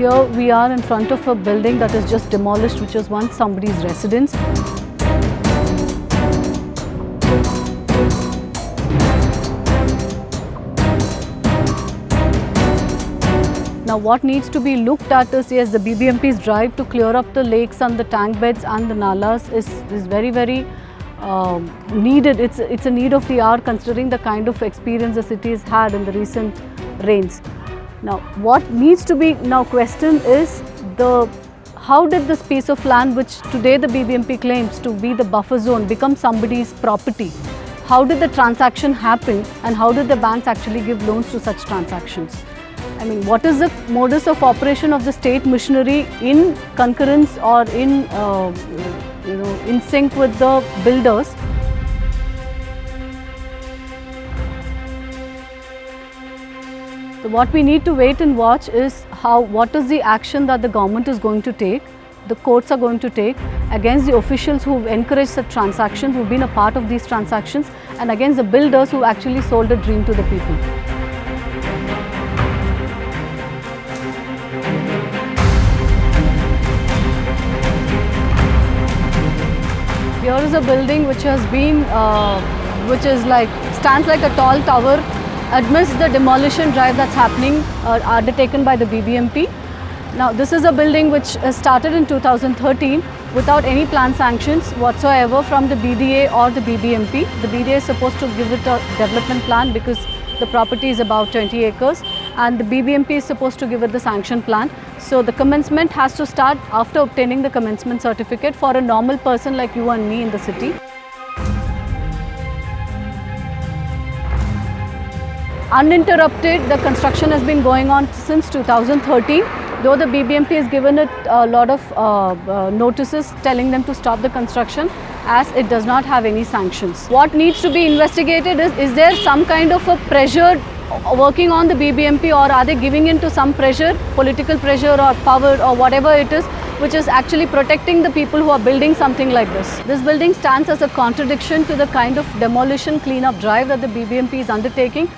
Here we are in front of a building that is just demolished, which was once somebody's residence. Now what needs to be looked at is, yes, the BBMP's drive to clear up the lakes and the tank beds and the nalas is very, very needed. It's a need of the hour considering the kind of experience the city has had in the recent rains. Now what needs to be now questioned is how did this piece of land, which today the BBMP claims to be the buffer zone, become somebody's property? How did the transaction happen and how did the banks actually give loans to such transactions? I mean, what is the modus of operation of the state machinery in concurrence or in sync with the builders? So what we need to wait and watch is what is the action that the government is going to take, the courts are going to take against the officials who have encouraged such transactions, who have been a part of these transactions, and against the builders who actually sold a dream to the people. Here is a building which has been, stands like a tall tower amidst the demolition drive that's happening, undertaken by the BBMP. Now this is a building which started in 2013 without any plan sanctions whatsoever from the BDA or the BBMP. The BDA is supposed to give it a development plan because the property is about 20 acres and the BBMP is supposed to give it the sanction plan. So the commencement has to start after obtaining the commencement certificate for a normal person like you and me in the city. Uninterrupted, the construction has been going on since 2013, though the BBMP has given it a lot of notices telling them to stop the construction as it does not have any sanctions. What needs to be investigated is there some kind of a pressure working on the BBMP, or are they giving in to some pressure, political pressure or power or whatever it is, which is actually protecting the people who are building something like this. This building stands as a contradiction to the kind of demolition cleanup drive that the BBMP is undertaking.